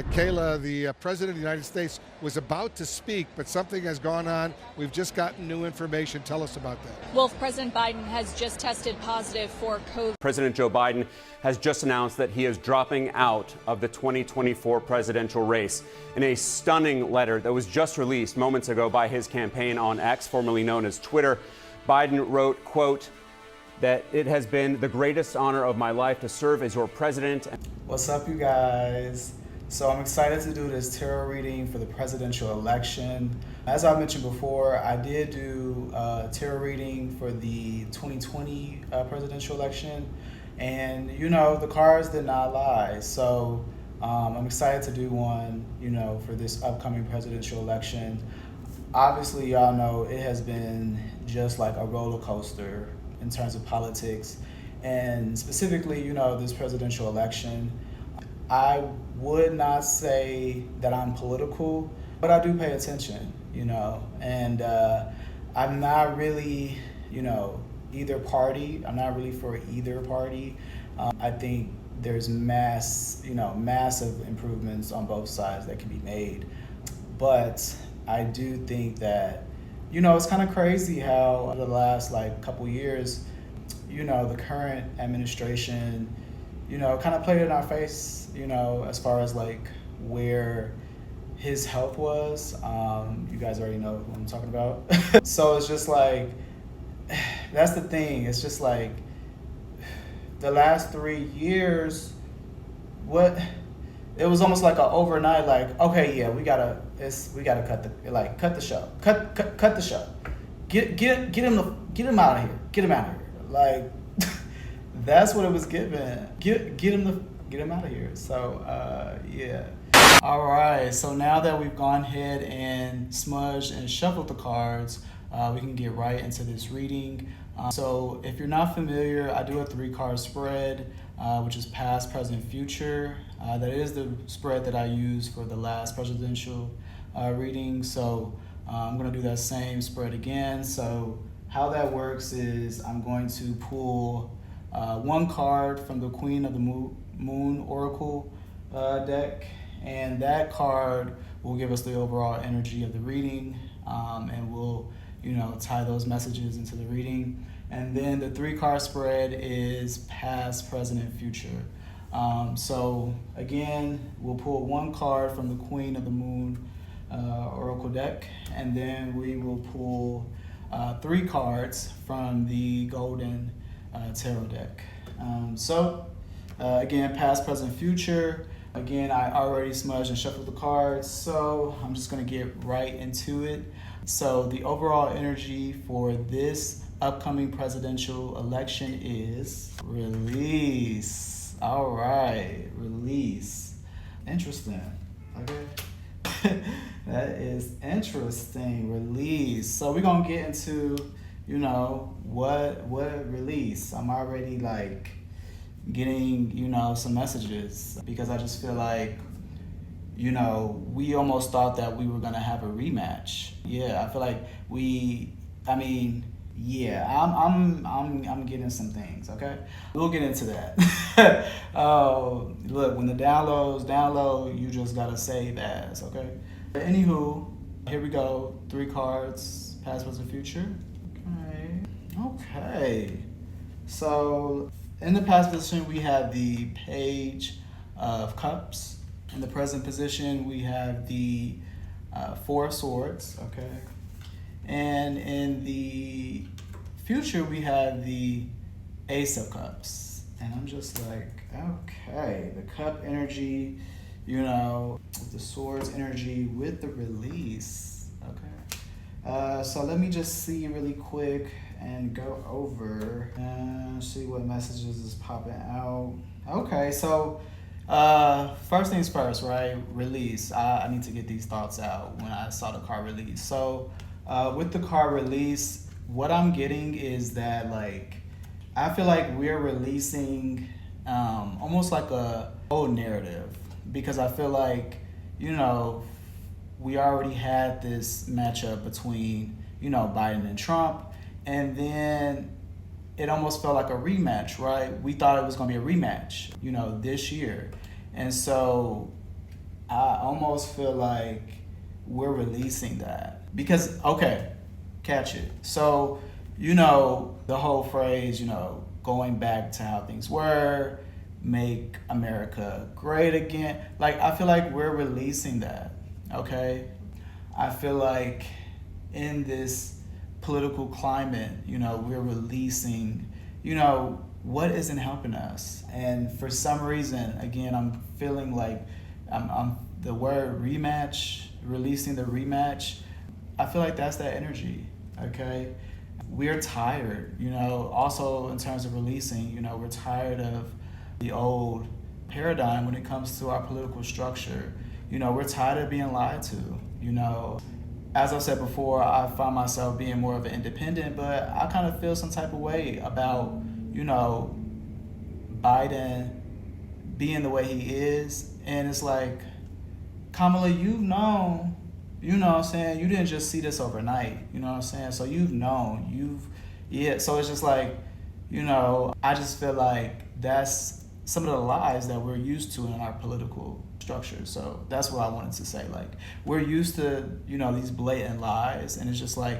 Kayla, the President of the United States was about to speak, but something has gone on. We've just gotten new information. Tell us about that. Well, President Biden has just tested positive for COVID. President Joe Biden has just announced that he is dropping out of the 2024 presidential race. In a stunning letter that was just released moments ago by his campaign on X, formerly known as Twitter, Biden wrote, quote, that it has been the greatest honor of my life to serve as your president. What's up, you guys? So I'm excited to do this tarot reading for the presidential election. As I mentioned before, I did do a tarot reading for the 2020 presidential election. And, you know, the cards did not lie. So I'm excited to do one, you know, for this upcoming presidential election. Obviously, y'all know it has been just like a roller coaster in terms of politics. And specifically, you know, this presidential election. I would not say that I'm political, but I do pay attention, you know, and I'm not really, you know, either party. I'm not really for either party. I think there's massive improvements on both sides that can be made. But I do think that, you know, it's kind of crazy how over the last couple years, you know, the current administration, you know, kind of played in our face, you know, as far as where his health was. You guys already know what I'm talking about. So it's just that's the thing. It's just the last 3 years, it was almost like an overnight, okay, yeah, we gotta cut the show. Cut the show. Get him out of here. Get him out of here. That's what it was given. Get him out of here. So yeah. All right. So now that we've gone ahead and smudged and shuffled the cards, we can get right into this reading. So if you're not familiar, I do a 3-card spread, which is past, present, future. That is the spread that I used for the last presidential reading. So I'm going to do that same spread again. So how that works is I'm going to pull one card from the Queen of the Moon Oracle deck, and that card will give us the overall energy of the reading, and we'll, you know, tie those messages into the reading. And then the 3-card spread is past, present, and future. So again, we'll pull one card from the Queen of the Moon Oracle deck, and then we will pull 3 cards from the Golden Tarot deck. Again, past, present, future. Again, I already smudged and shuffled the cards, so I'm just gonna get right into it. So the overall energy for this upcoming presidential election is release. All right, release. Interesting. Okay. That is interesting. Release. So we're gonna get into, you know, what release. I'm already getting, you know, some messages, because I just feel you know, we almost thought that we were gonna have a rematch. Yeah, I feel I'm getting some things. Okay, we'll get into that. Look, when the down low, you just gotta save as. Okay. Anywho, here we go. 3 cards, past, present, future. Okay. So in the past position, we have the Page of Cups. In the present position, we have the 4 of Swords. Okay. And in the future, we have the Ace of Cups. And I'm just okay, the cup energy, you know, with the swords energy, with the release. Okay. So let me just see really quick and go over and see what messages is popping out. Okay, so first things first, right? Release. I need to get these thoughts out when I saw the card release. So with the card release, what I'm getting is that I feel like we're releasing almost like a old narrative, because I feel you know, we already had this matchup between, you know, Biden and Trump, and then it almost felt like a rematch, right? We thought it was going to be a rematch, you know, this year. And so I almost feel like we're releasing that. Because, okay, catch it. So, the whole phrase, going back to how things were, make America great again. Like, I feel like we're releasing that, okay? I feel like in this political climate, we're releasing, what isn't helping us. And for some reason, again, I'm feeling like I'm the word rematch, releasing the rematch. I feel like that's that energy, okay? We're tired, also in terms of releasing, we're tired of the old paradigm when it comes to our political structure. We're tired of being lied to, As I said before, I find myself being more of an independent, but I kind of feel some type of way about, Biden being the way he is. And it's like, Kamala, you've known, you didn't just see this overnight, so you've known, so it's just like, I just feel like that's some of the lies that we're used to in our political structure. So that's what I wanted to say. Like, we're used to, these blatant lies, and it's just like,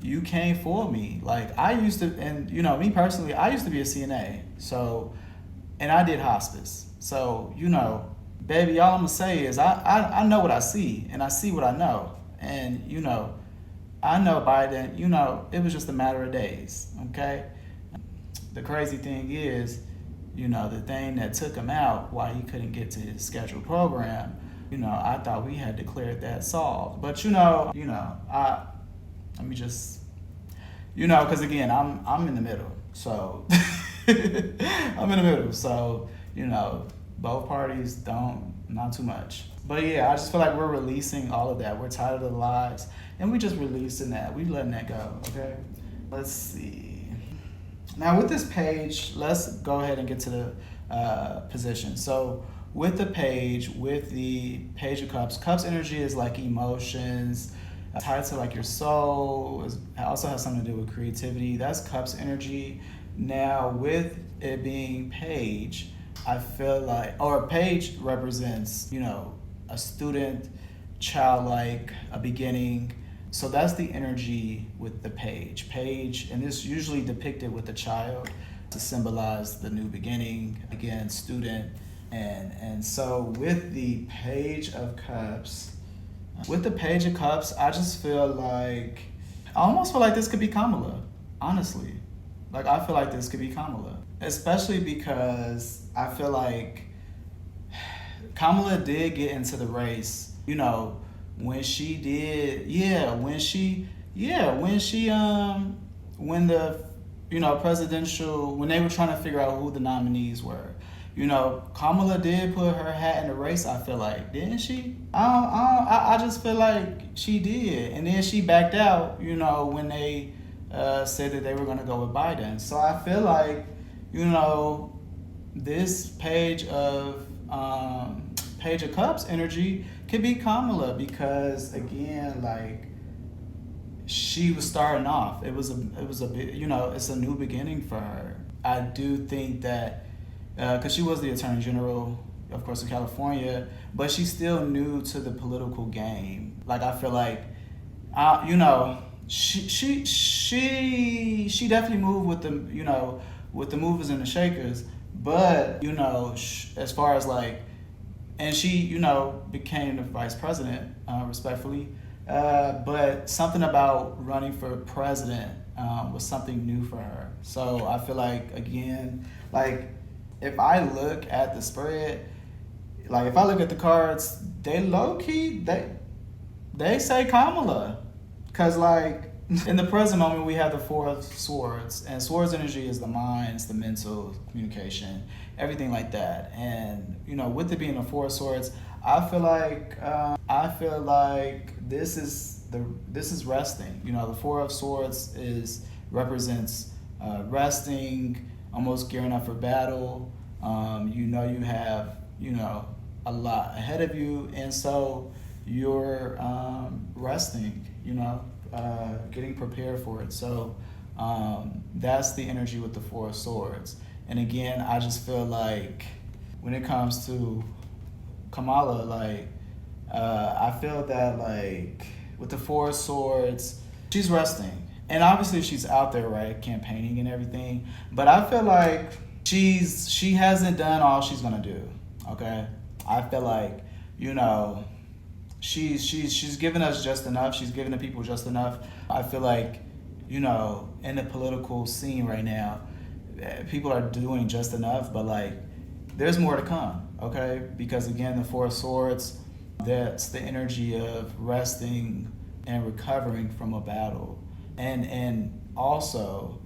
you can't fool me. Like, I used to, and me personally, I used to be a CNA. So, and I did hospice. So, baby, all I'm gonna say is I know what I see, and I see what I know. And, I know Biden, it was just a matter of days, okay? The crazy thing is, the thing that took him out, why he couldn't get to his scheduled program, I thought we had declared that solved. But, let me just, because again, I'm in the middle. So, I'm in the middle. So, both parties not too much. But yeah, I just feel like we're releasing all of that. We're tired of the lies, and we just releasing that. We letting that go, okay? Let's see. Now with this page, let's go ahead and get to the position. So with the Page of Cups, Cups energy is like emotions, tied to like your soul. It also has something to do with creativity. That's Cups energy. Now with it being Page, I feel like, or Page represents, a student, childlike, a beginning. So that's the energy with the Page. Page, and this is usually depicted with a child to symbolize the new beginning, again, student. And so with the Page of Cups, I just feel like, I almost feel like this could be Kamala, honestly. Like, I feel like this could be Kamala, especially because I feel like Kamala did get into the race, when she did, when the, presidential, when they were trying to figure out who the nominees were, Kamala did put her hat in the race, I feel like, didn't she? I just feel like she did. And then she backed out, when they said that they were going to go with Biden. So I feel like, this Page of Cups energy could be Kamala, because again, like, she was starting off. It was a bit, it's a new beginning for her. I do think that because she was the Attorney General, of course, of California, but she's still new to the political game. Like, I feel like, she definitely moved with the, with the movers and the shakers. But, as far as like, and she, became the vice president, respectfully. But something about running for president was something new for her. So I feel like, again, like, if I look at the spread, like, if I look at the cards, they low-key, they say Kamala. Because, like, in the present moment, we have the Four of Swords, and Swords energy is the minds, the mental, communication, everything like that. And, with it being the Four of Swords, I feel like this is resting. The Four of Swords represents resting, almost gearing up for battle. You have a lot ahead of you, and so you're resting. Getting prepared for it. So that's the energy with the Four of Swords. And again, I just feel like when it comes to Kamala, like, I feel that like with the Four of Swords, she's resting. And obviously she's out there, right, campaigning and everything. But I feel like she hasn't done all she's gonna do. Okay? I feel like, you know, she's given us just enough. She's given the people just enough. I feel like, you know, in the political scene right now, people are doing just enough, but like there's more to come, okay? Because again, the Four of Swords, that's the energy of resting and recovering from a battle. And also,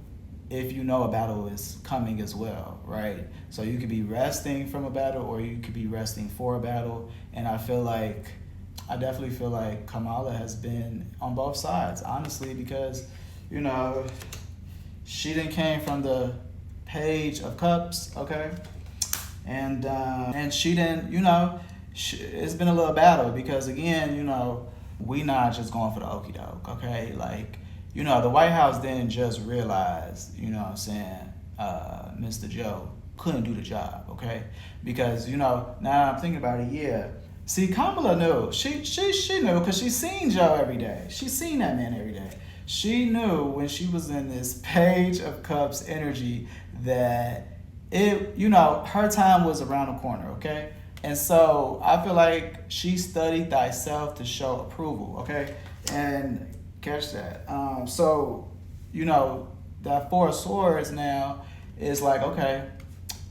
if you know a battle is coming as well, right? So you could be resting from a battle or you could be resting for a battle. And I definitely feel like Kamala has been on both sides, honestly, because, you know, she done came from the Page of Cups, okay? And she didn't, you know, it's been a little battle because, again, you know, we not just going for the okie doke, okay? Like, you know, the White House didn't just realize, you know what I'm saying, Mr. Joe couldn't do the job, okay? Because, you know, now I'm thinking about it, yeah. See, Kamala knew. She knew because she's seen Joe every day. She's seen that man every day. She knew when she was in this Page of Cups energy that it, you know, her time was around the corner, okay? And so I feel like she studied thyself to show approval, okay? And catch that. So, you know, that Four of Swords now is like, okay,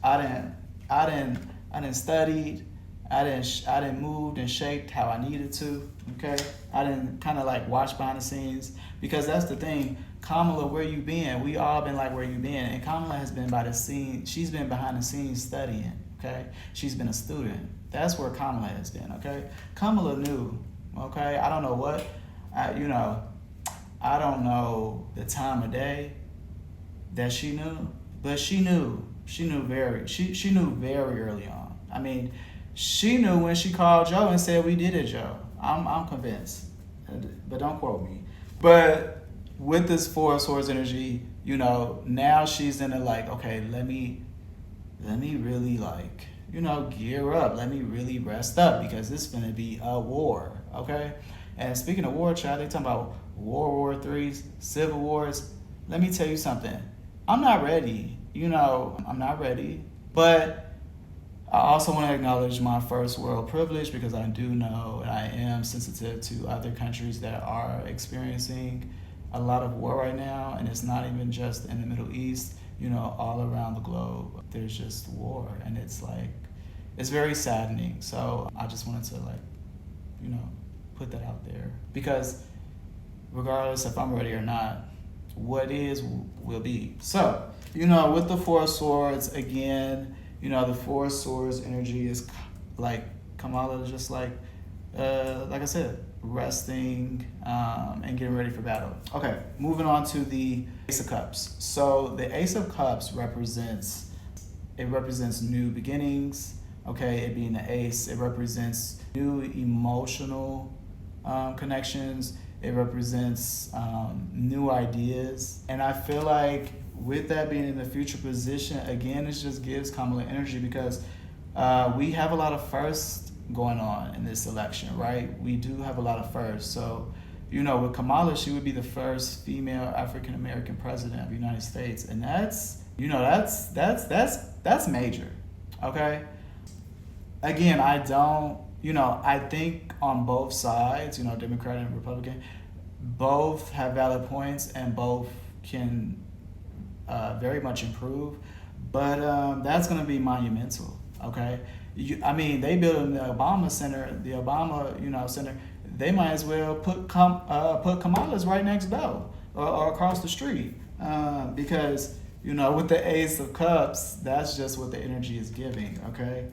I didn't studied, I didn't moved and shaped how I needed to, okay? I didn't kind of like watch behind the scenes, because that's the thing. Kamala, where you been? We all been like, where you been? And Kamala has been by the scene. She's been behind the scenes studying, okay? She's been a student. That's where Kamala has been, okay? Kamala knew, okay? I don't know what, I don't know the time of day that she knew, but she knew very early on. I mean, she knew when she called Joe and said, "We did it, Joe." I'm convinced, but don't quote me. But with this Four of Swords energy, you know, now she's in a like, okay, let me really like, you know, gear up. Let me really rest up because this is gonna be a war, okay? And speaking of war, child, they talking about World War IIIs, civil wars. Let me tell you something. I'm not ready. You know, I'm not ready. But I also want to acknowledge my first world privilege because I do know and I am sensitive to other countries that are experiencing a lot of war right now. And it's not even just in the Middle East, you know, all around the globe. There's just war. And it's like, it's very saddening. So I just wanted to like, you know, put that out there. Because regardless if I'm ready or not, what is will be. So, you know, with the Four of Swords, again, you know, the Four of Swords energy is like Kamala is just like I said, resting and getting ready for battle. Okay, moving on to the Ace of Cups. So the Ace of Cups represents new beginnings. Okay, it being the ace, it represents new emotional connections. It represents new ideas. And I feel like with that being in the future position, again, it just gives Kamala energy because we have a lot of firsts going on in this election, right? We do have a lot of firsts. So, you know, with Kamala, she would be the first female African-American president of the United States. And that's, you know, that's major, okay? Again, I think on both sides, you know, Democrat and Republican, both have valid points and both can very much improve, but that's going to be monumental, okay? They built the Obama Center, Center. They might as well put Kamala's right next door or across the street because, you know, with the Ace of Cups, that's just what the energy is giving, okay?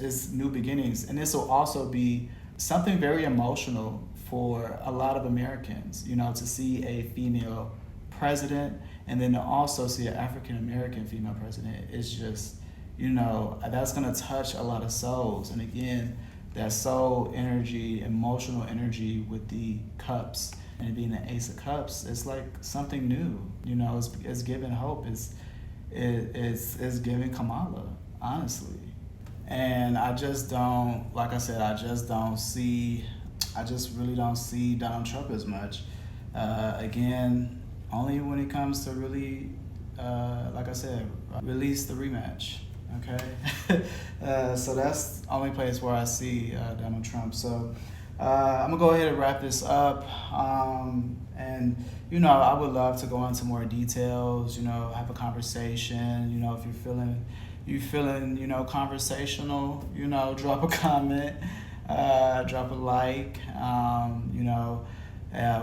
It's new beginnings. And this will also be something very emotional for a lot of Americans, you know, to see a female president and then to also see an African-American female president. It's just, you know, that's going to touch a lot of souls. And again, that soul energy, emotional energy with the cups and being the Ace of Cups, it's like something new, you know, it's giving hope. It's giving Kamala, honestly. And I just don't, like I said, I just really don't see Donald Trump as much. Again, only when it comes to really, like I said, release the rematch. Okay, so that's the only place where I see Donald Trump. So I'm gonna go ahead and wrap this up. And I would love to go into more details. Have a conversation. If you're feeling, conversational. Drop a comment, drop a like.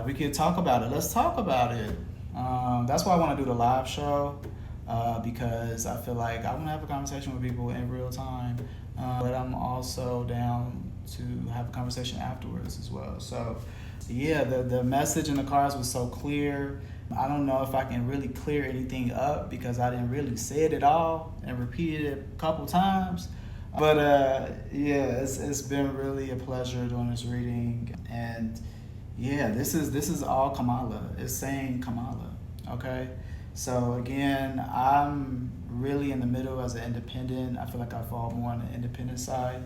We could talk about it. Let's talk about it. That's why I want to do the live show. Because I feel like I want to have a conversation with people in real time, but I'm also down to have a conversation afterwards as well. So, yeah, the message in the cards was so clear. I don't know if I can really clear anything up because I didn't really say it at all and repeated it a couple times. But yeah, it's been really a pleasure doing this reading, and yeah, this is all Kamala. It's saying Kamala, okay? So again, I'm really in the middle as an independent. I feel like I fall more on the independent side.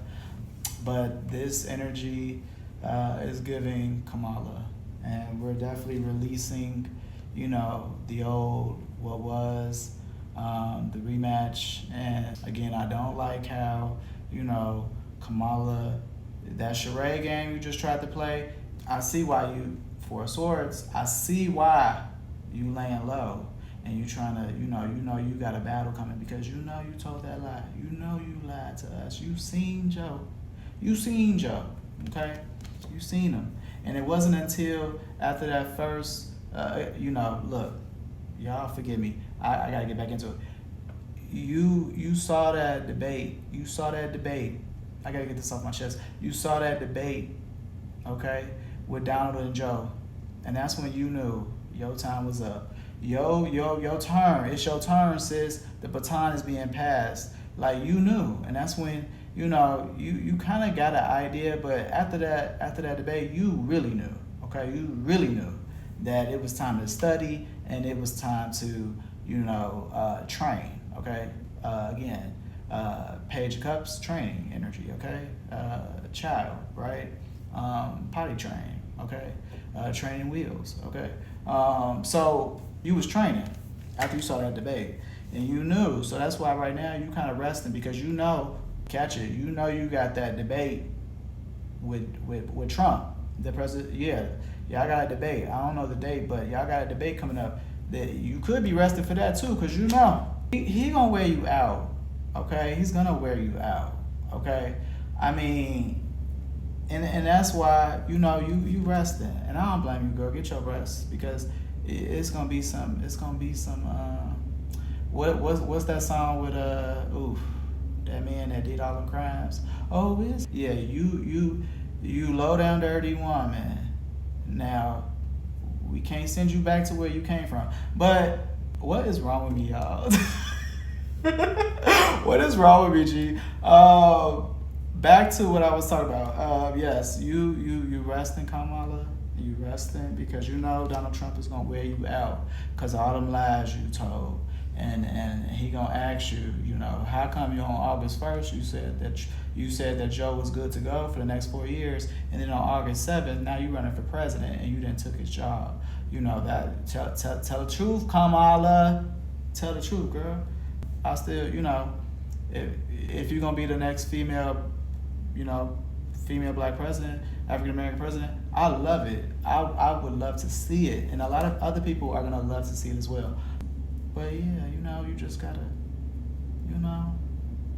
But this energy is giving Kamala. And we're definitely releasing, the old, what was, the rematch. And again, I don't like how, Kamala, that charade game you just tried to play, I see why you, Four of Swords, I see why you laying low. And you trying to, you got a battle coming because you told that lie. You lied to us. You seen Joe, okay? You seen him. And it wasn't until after that first, look, y'all forgive me. I got to get back into it. You saw that debate. I got to get this off my chest. You saw that debate, okay, with Donald and Joe. And that's when you knew your time was up. Your turn. It's your turn, sis. The baton is being passed. Like you knew, and that's when you kind of got an idea. But after that debate, you really knew. Okay, you really knew that it was time to study and it was time to train. Okay, again, Page of Cups training energy. Okay, child, right? Potty train. Okay, training wheels. Okay, so. You was training after you saw that debate, and you knew. So that's why right now you kind of resting because catch it. You got that debate with Trump, the president. Yeah, y'all got a debate. I don't know the date, but y'all got a debate coming up. That you could be resting for that too, because he gonna wear you out. Okay, he's gonna wear you out. Okay, I mean, and that's why you resting, and I don't blame you, girl. Get your rest because. It's gonna be some. What's that song with that man that did all them crimes? Oh, yeah. You low down dirty woman. Now we can't send you back to where you came from. But what is wrong with me, y'all? What is wrong with me, G? Back to what I was talking about. Yes, you resting, Kamala. You resting because Donald Trump is gonna wear you out because all them lies you told, and he gonna ask you, how come you on August 1st you said that Joe was good to go for the next 4 years, and then on August 7th now you running for president and you didn't took his job. That tell the truth, Kamala, tell the truth, girl. I still, if you're gonna be the next female black president, African American president, I love it. I would love to see it. And a lot of other people are going to love to see it as well. But yeah, you just got to,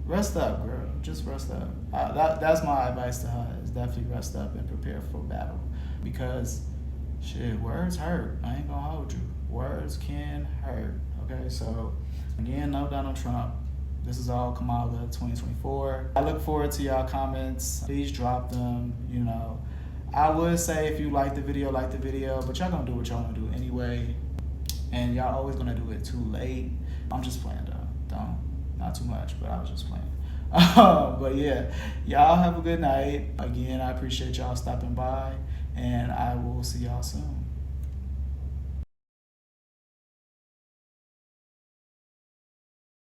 rest up, girl. Just rest up. That's my advice to her, is definitely rest up and prepare for battle. Because, shit, words hurt. I ain't going to hold you. Words can hurt. Okay, so, again, no Donald Trump. This is all Kamala 2024. I look forward to y'all comments. Please drop them, I would say if you like the video, but y'all gonna do what y'all wanna do anyway. And y'all always gonna do it too late. I'm just playing though. Not too much, but I was just playing. But yeah, y'all have a good night. Again, I appreciate y'all stopping by, and I will see y'all soon.